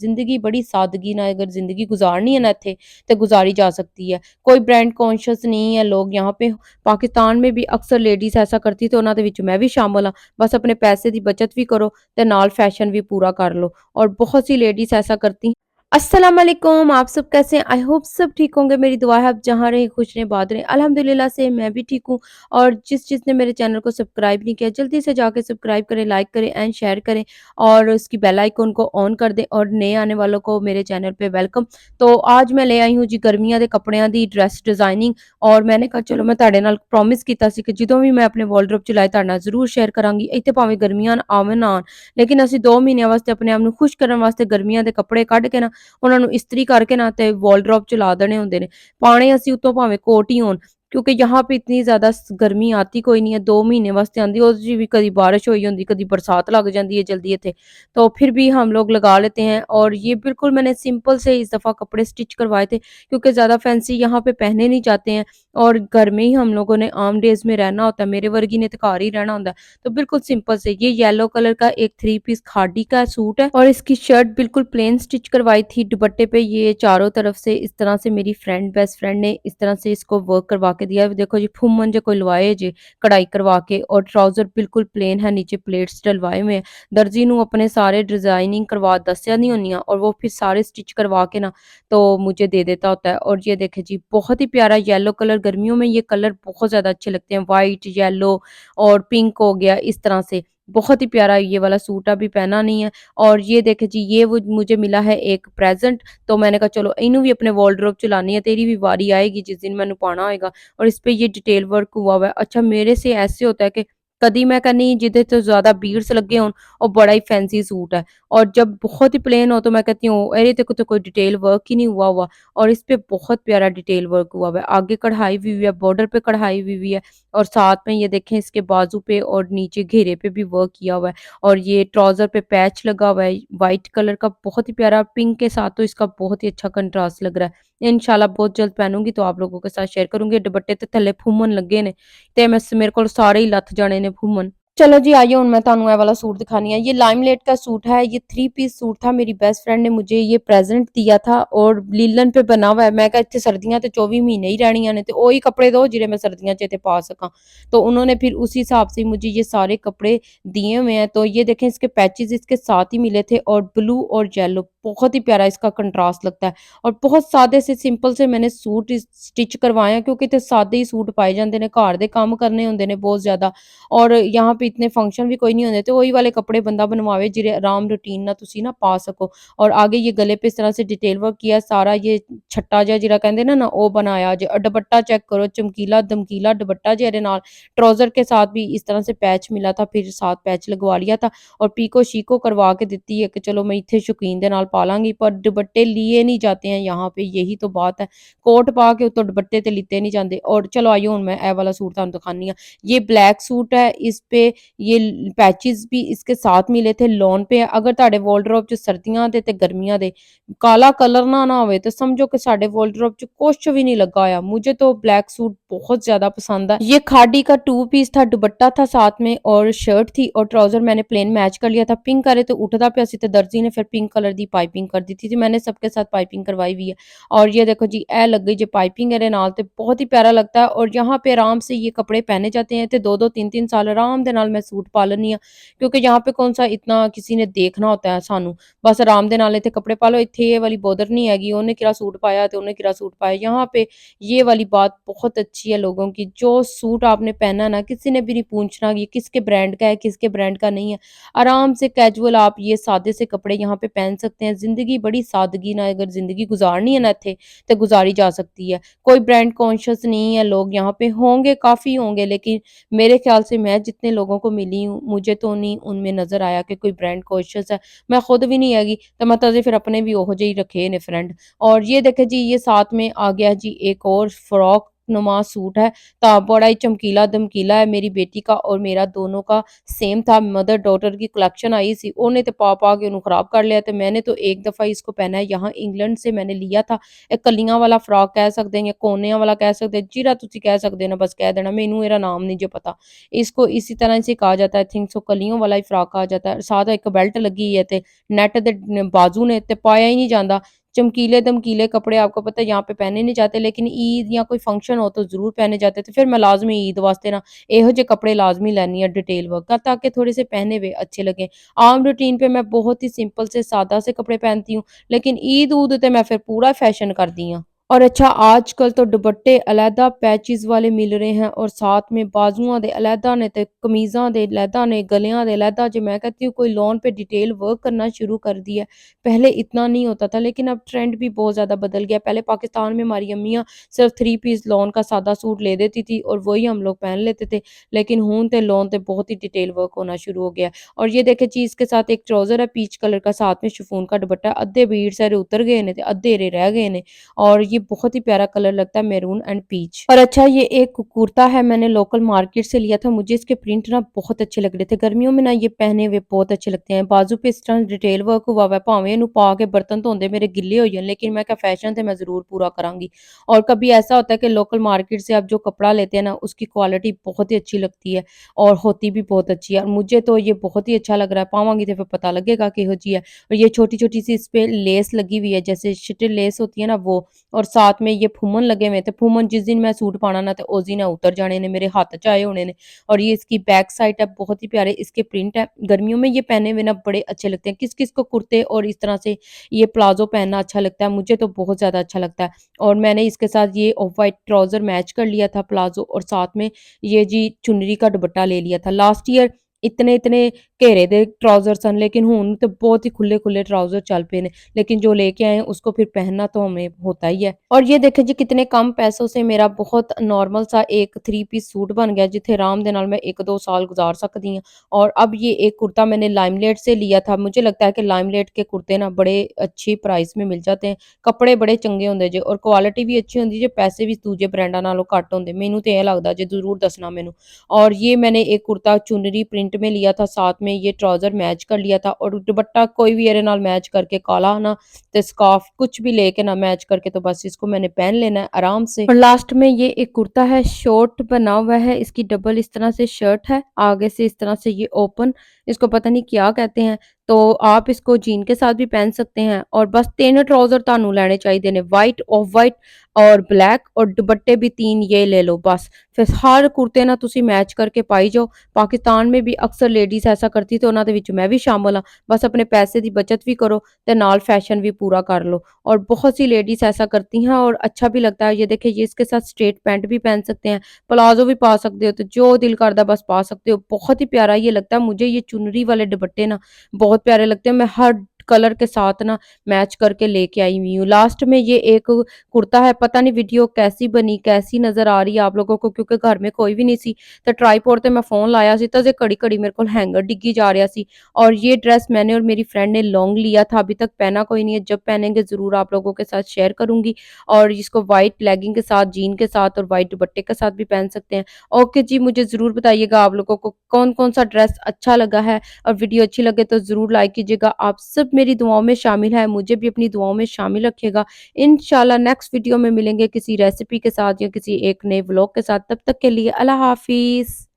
ज़िंदगी बड़ी सादगी नाल अगर ज़िंदगी गुज़ारनी है ना इत्थे ते गुज़ारी जा सकती है। कोई ब्रांड कॉन्शियस नहीं है लोग यहाँ पे। पाकिस्तान में भी अक्सर लेडीज़ ऐसा करती ते उन्हां दे विच मैं भी शामिल हाँ। बस अपने पैसे दी बचत भी करो ते नाल फैशन भी पूरा कर लो और बहुत सी लेडीज़ ऐसा करती। अस्सलाम वालेकुम, आप सब कैसे हैं? आई होप सब ठीक होंगे। मेरी दुआ है आप जहाँ रहें खुश रहें, आबाद रहें। अल्हम्दुलिल्लाह से मैं भी ठीक हूँ। और जिसने मेरे चैनल को सब्सक्राइब नहीं किया जल्दी से जाके सब्सक्राइब करें, लाइक करें एंड शेयर करें और उसकी बेल आइकन को ऑन कर दें और नए आने वालों को मेरे चैनल पे वेलकम। तो आज मैं ले आई हूँ जी गर्मियां दे कपड़ियां दी ड्रेस डिजाइनिंग। और मैंने कहा चलो मैं ਤੁਹਾਡੇ ਨਾਲ प्रॉमिस ਕੀਤਾ ਸੀ ਕਿ ਜਦੋਂ ਵੀ ਮੈਂ ਆਪਣੇ ਵਾਰਡਰੋਬ ਚ ਲਾਏ ਤੁਹਾਡੇ ਨਾਲ ਜ਼ਰੂਰ ਸ਼ੇਅਰ ਕਰਾਂਗੀ। ਇੱਥੇ ਭਾਵੇਂ ਗਰਮੀਆਂ ਆਵਣ ਨਾ ਆਉਣ, ਲੇਕਿਨ ਅਸੀਂ 2 ਮਹੀਨਿਆਂ ਵਾਸਤੇ ਆਪਣੇ ਆਪ ਨੂੰ ਖੁਸ਼ ਕਰਨ ਵਾਸਤੇ ਗਰਮੀਆਂ ਦੇ ਕੱਪੜੇ ਕੱਢ ਕੇ ਨਾ ਉਹਨਾਂ ਨੂੰ ਇਸਤਰੀ ਕਰਕੇ ਨਾ ਤੇ ਵਾਰਡਰੋਬ ਚ ਲਾ ਦੇਣੇ ਹੁੰਦੇ ਨੇ। ਪਾਣੇ ਅਸੀਂ ਉੱਤੋਂ ਭਾਵੇਂ कोट ही होन, क्योंकि यहाँ पे इतनी ज़्यादा गर्मी आती कोई नहीं है। 2 महीने वास्ते आंदी, उस च भी कदी बारिश होई होंदी, कदी बरसात लग जाती है जल्दी इत्थे। तो फिर भी हम लोग लगा लेते हैं। और ये बिल्कुल मैंने सिंपल से इस दफ़ा कपड़े स्टिच करवाए थे क्योंकि ज़्यादा फैंसी यहाँ पे पहने नहीं जाते हैं और घर में ही हम लोगों ने आम डेज़ में रहना होता है। मेरे वर्गी ने तो घर ही रहना होता है। तो बिल्कुल सिंपल से ये येलो कलर का एक 3 पीस खादी का सूट है और इसकी शर्ट बिल्कुल प्लेन स्टिच करवाई थी। दुपट्टे पे ये चारों तरफ से इस तरह से मेरी फ्रेंड बेस्ट फ्रेंड ने इस तरह से इसको वर्क करवा के दिया है। देखो जी फुम्मन जो कोई लवाए जे कढ़ाई करवा के और ट्राउजर बिल्कुल प्लेन है, नीचे प्लेट्स डलवाए हुए हैं। दर्जी नू अपने सारे डिजाइनिंग करवा दसिया नहीं होनी और वो फिर सारे स्टिच करवा के ना तो मुझे दे देता होता है। और ये देखे जी बहुत ही प्यारा येलो कलर, गर्मियों में ये कलर बहुत ज्यादा अच्छे लगते हैं, व्हाइट येलो और पिंक हो गया इस तरह से। बहुत ही प्यारा ये वाला सूट अभी पहना नहीं है। और ये देखे जी ये वो मुझे मिला है एक प्रेजेंट। तो मैंने कहा चलो इनू भी अपने वार्डरोब च लानी है, तेरी भी बारी आएगी जिस दिन मैंने पाना होएगा। और इस पे ये डिटेल वर्क हुआ हुआ है। अच्छा मेरे से ऐसे होता है कि कदी मैं कहनी जिदे तो ज्यादा बीड्स लगे हों और बड़ा ही फैंसी सूट है, और जब बहुत ही प्लेन हो तो मैं कहती हूँ अरे तेरे को तो कोई डिटेल वर्क ही नहीं हुआ हुआ। और इस पे बहुत प्यारा डिटेल वर्क हुआ हुआ है, आगे कढ़ाई हुई है, बॉर्डर पे कढ़ाई हुई है और साथ में ये देखें इसके बाजू पे और नीचे घेरे पे भी वर्क किया हुआ है। और ये ट्राउजर पे पैच लगा हुआ है व्हाइट कलर का, बहुत ही प्यारा, पिंक के साथ तो इसका बहुत ही अच्छा कंट्रास्ट लग रहा है। इंशाल्लाह बहुत जल्द पहनूंगी तो आप लोगों के साथ शेयर करूंगी। दुपट्टे ते थल्ले फुमन लगे ने ते मैं मेरे को सारे ही लथ जाने ने फुमन। चलो जी आइए हुण मैं तुहानू ए वाला सूट दिखानी है। ये लाइमलेट का सूट है, ये 3 पीस सूट था। मेरी बेस्ट फ्रेंड ने मुझे ये प्रेजेंट दिया था और लीलन पे बना हुआ है। मैं कहा इत्थे सर्दियां ते 24 महीने ही रहनियां ने ते ओही कपड़े दो जिहड़े मैं सर्दियां च इत्थे पा सकां। तो उन्होंने फिर उसी हिसाब से मुझे ये सारे कपड़े दिए हुए हैं। तो ये देखें इसके पैचेस इसके साथ ही मिले थे और ब्लू और येलो, बहुत ही प्यारा इसका कंट्रास्ट लगता है। और बहुत सादे से सिंपल से मैंने सूट स्टिच करवाए हैं क्योंकि इत्थे सादे ही सूट पाए जांदे ने, घर दे काम करने हुंदे ने बहुत ज्यादा और यहाँ पे इतने फंक्शन भी कोई नहीं होंदे। तो वही वाले कपड़े बंदा बनवावे जिहड़े आराम रूटीन ना तुसी ना पा सको। और आगे ये गले पे इस तरह से डिटेल वर्क किया सारा, ये छट्टा जिहा जिहड़ा कहंदे ना ओ बनाया जे। और दुपट्टा चेक करो, चमकीला दमकीला दुपट्टा जे इहदे नाल ट्राउजर के साथ भी इस तरह से पैच मिला था, फिर साथ पैच लगवा लिया था और पीको शीको करवा के दित्ती है कि चलो मैं इत्थे शौकीन दे नाल पा लांगी। पर दुपट्टे लिए नहीं जाते हैं यहाँ पे, यही तो बात है। कोट पा के उत्तों दुपट्टे ते लिते नहीं जांदे। और चलो आइए हुण मैं ए वाला सूट तुहानू दिखानी हां। ये ब्लैक सूट है, इस पे ये पैचेस भी इसके साथ मिले थे लॉन पे। अगर ਤੁਹਾਡੇ ਵਾਰਡਰੋਬ ਚ ਸਰਦੀਆਂ ਦੇ ਤੇ ਗਰਮੀਆਂ ਦੇ काला कलर ना होवे तो समझो कि साडे वार्डरोब च कुछ भी नहीं लगा होया। मुझे तो ब्लैक सूट बहुत ज्यादा पसंद है। ये खादी का 2 पीस था, दुपट्टा था साथ में और शर्ट थी और ट्राउजर मैंने प्लेन मैच कर लिया था। पिंक करे तो उठदा पिया सी ते दर्जी ने फिर पिंक कलर दी पाइपिंग कर दी थी। मैंने सबके साथ पाइपिंग करवाई हुई है। और ये देखो जी ए लग गई जो पाइपिंग है नाल ते बहुत ही प्यारा लगता है। और यहाँ पे आराम से ये कपड़े पहने जाते हैं तो 2-2 3-3 साल आराम दे नाल मैं सूट पा लेनी हां क्योंकि यहाँ पे कौन सा इतना किसी ने देखना होता है सानू। बस आराम दे नाल इत्थे कपड़े पा लो, इत्थे ये वाली बॉदर नहीं हैगी ओने किरा सूट पाया ते ओने किरा सूट पाया। यहाँ पे ये वाली बात बहुत अच्छी है लोगों की, जो सूट आपने पहना ना किसी ने भी नहीं पूछना ये किसके ब्रांड का है किसके ब्रांड का नहीं है। आराम से कैजुअल आप ये सादे से कपड़े यहाँ पे पहन सकते हैं। जिंदगी बड़ी सादगी ना अगर जिंदगी गुजारनी है ना इत्थे तो गुजारी जा सकती है। कोई ब्रांड कॉन्शियस नहीं है लोग यहाँ पे, होंगे काफी होंगे लेकिन मेरे ख्याल से मैं जितने लोगों को मिली हूँ मुझे तो नहीं उनमें नजर आया कि कोई ब्रांड कॉन्शियस है। मैं खुद भी नहीं हैगी तो मैं तो फिर अपने भी ओहो ਜਿਹੇ ही रखे ने फ्रेंड। और ये देखे जी ये साथ में आ गया जी एक और फ्रॉक नुमा सूट है, तो बड़ा ही चमकीला-दमकीला है। मेरी बेटी का और मेरा दोनों का सेम था। मदर डॉटर की कलेक्शन आई सी, ਉਹਨੇ ਤੇ ਪਾ ਕੇ ਉਹਨੂੰ ਖਰਾਬ ਕਰ ਲਿਆ ਤੇ मैंने तो एक दफ़ा इसको पहना है। यहाँ इंग्लैंड से मैंने लिया था। ਇਹ ਕਲੀਆਂ ਵਾਲਾ ਫਰਾਕ ਕਹਿ ਸਕਦੇ हैं या ਕੋਨਿਆਂ ਵਾਲਾ ਕਹਿ ਸਕਦੇ हैं, ਜਿਹੜਾ ਤੁਸੀਂ ਕਹਿ ਸਕਦੇ हो ना बस कह देना, मैनू ਇਹਦਾ नाम नहीं जो पता। इसको इसी तरह से कहा जाता है, आई थिंक सो कलियों वाला ही फ्राक कहा जाता है। साथ एक बेल्ट लगी है ते नेट दे बाजू ने ते पाया ही नहीं जाता। चमकीले-दमकीले कपड़े आपको पता है यहाँ पे पहने नहीं जाते, लेकिन ईद या कोई फंक्शन हो तो ज़रूर पहने जाते। तो फिर मैं लाज़मी ईद वास्ते ना ਇਹੋ ਜਿਹੇ कपड़े लाज़मी लैनी है डिटेल वर्क का, ताकि थोड़े से पहने हुए अच्छे लगें। आम रूटीन पे मैं बहुत ही सिंपल से सादा से कपड़े पहनती हूँ, लेकिन ईद-ऊद ते मैं फिर पूरा फैशन करदी हाँ। और अच्छा आजकल तो दुपट्टे अलहदा पैचेस वाले मिल रहे हैं और साथ में बाजुआं दे अलहदा ने ते कमीज़ां दे अलहदा ने, गलियां दे अलहदा। जो मैं कहती हूँ कोई लॉन पे डिटेल वर्क करना शुरू कर दिया है। पहले इतना नहीं होता था, लेकिन अब ट्रेंड भी बहुत ज़्यादा बदल गया। पहले पाकिस्तान में हमारी अम्मियाँ सिर्फ 3 पीस लॉन का सादा सूट ले देती थी और वही हम लोग पहन लेते थे। लेकिन हुण ते लॉन ते बहुत ही डिटेल वर्क होना शुरू हो गया है। और ये देखें जी, इसके साथ एक ट्राउज़र है पीच कलर का, साथ में शिफॉन का दुपट्टा। अद्धे बीड्स सारे उतर गए ने ते अद्धे एरे रह गए ने, और ये बहुत ही प्यारा कलर लगता है, मैरून एंड पीच। और अच्छा ये एक कुर्ता है, मैंने लोकल मार्केट से लिया था। मुझे इसके प्रिंट ना बहुत अच्छे लग रहे थे। गर्मियों में ना ये पहने हुए बहुत अच्छे लगते हैं। बाजू पे इस तरह डिटेल वर्क हुआ हुआ है, भावें इन्हू पा के बर्तन धोंदे मेरे गिले हो जाए, लेकिन मैं क्या फैशन थे मैं जरूर पूरा करांगी। और कभी ऐसा होता है कि लोकल मार्केट से आप जो कपड़ा लेते हैं ना, उसकी क्वालिटी बहुत ही अच्छी लगती है और होती भी बहुत अच्छी है। और मुझे तो ये बहुत ही अच्छा लग रहा है, पावांगी तो फिर पता लगेगा किहो जी है। और ये छोटी छोटी सी इस पे लेस लगी हुई है, जैसे शिटिल लेस होती है ना वो। और साथ में ये फूमन लगे हुए थे। फूमन जिस दिन मैं सूट पाना ना, तो उस दिन उतर जाने ने, मेरे हाथ च आए होने ने। और ये इसकी बैक साइड है, बहुत ही प्यारे इसके प्रिंट है। गर्मियों में ये पहने हुए ना बड़े अच्छे लगते हैं। किस किस को कुर्ते और इस तरह से ये प्लाजो पहनना अच्छा लगता है, मुझे तो बहुत ज्यादा अच्छा लगता है। और मैंने इसके साथ ये ऑफ वाइट ट्राउजर मैच कर लिया था प्लाजो, और साथ में ये जी चुनरी का दुपट्टा ले लिया था। लास्ट ईयर इतने इतने घेरे दे ट्राउजर सन, लेकिन हुन तो बहुत ही खुले खुले ट्राउजर चल पे ने। लेकिन जो लेके आए हैं उसको फिर पहनना तो हमें होता ही है। और ये देखें जी, कितने कम पैसों से मेरा बहुत नॉर्मल सा एक 3 पीस सूट बन गया, जिथे आराम दे नाल मैं 1-2 साल गुजार सकती हूँ। और अब ये एक कुर्ता मैंने लाइमलेट से लिया था। मुझे लगता है कि लाइमलेट के कुर्ते ना बड़े अच्छी प्राइस में मिल जाते हैं। कपड़े बड़े चंगे होंदे जे और क्वालिटी भी अच्छी होंदी जे, पैसे भी दूजे ब्रांडां नालों घट होंदे। मैनू तो ये लगदा जे, जरूर दसना मैनू। और ये मैंने एक कुर्ता चुनरी प्रिंट में लिया था, साथ में ये ट्राउजर मैच कर लिया था, और दुपट्टा कोई भी एरे नाल मैच करके काला ना ते स्कार्फ कुछ भी लेके ना मैच करके, तो बस इसको मैंने पहन लेना है आराम से। और लास्ट में ये एक कुर्ता है, शॉर्ट बना हुआ है, इसकी डबल इस तरह से शर्ट है, आगे से इस तरह से ये ओपन, इसको पता नहीं क्या कहते हैं। तो आप इसको जीन के साथ भी पहन सकते हैं। और बस 3 ट्राउजर तानू लेने चाहिए ने, वाइट, ऑफ वाइट और ब्लैक, और दुपट्टे भी 3 ये ले लो बस। फिर हर कुर्ते ना तुसी मैच करके पाई जाओ। पाकिस्तान में भी अक्सर लेडीज ऐसा करती, तो उन्हां दे विच मैं भी शामिल हाँ। बस अपने पैसे की बचत भी करो ते नाल फैशन भी पूरा कर लो। और बहुत सी लेडीज ऐसा करती हैं और अच्छा भी लगता है। ये देखिए, ये इसके साथ स्ट्रेट पैंट भी पहन सकते हैं, प्लाजो भी पा सकते हो, तो जो दिल करदा बस पा सकते हो। बहुत ही प्यारा ये लगता है मुझे। ये चुनरी वाले दुपट्टे ना बहुत प्यारे लगते हैं। मैं हर कलर के साथ ना मैच करके लेके आई हुई हूँ। लास्ट में ये एक कुर्ता है, पता नहीं वीडियो कैसी बनी, कैसी नजर आ रही है आप लोगों को, क्योंकि घर में कोई भी नहीं सी। तो ट्राईपॉड ते मैं फोन लाया सी, तो घड़ी घड़ी मेरे को हैंगर डिग्गी जा रहा सी। और ये ड्रेस मैंने और मेरी फ्रेंड ने लॉन्ग लिया था, अभी तक पहना कोई नहीं है। जब पहनेंगे जरूर आप लोगों के साथ शेयर करूंगी। और इसको व्हाइट लेगिंग के साथ, जीन के साथ और व्हाइट दुपट्टे के साथ भी पहन सकते हैं। ओके जी, मुझे जरूर बताइएगा आप लोगों को कौन कौन सा ड्रेस अच्छा लगा है, और वीडियो अच्छी लगे तो जरूर लाइक कीजिएगा। आप सब मेरी दुआओं में शामिल है, मुझे भी अपनी दुआओं में शामिल रखिएगा। इंशाल्लाह नेक्स्ट वीडियो में मिलेंगे किसी रेसिपी के साथ या किसी एक नए व्लॉग के साथ। तब तक के लिए अल्लाह हाफिज।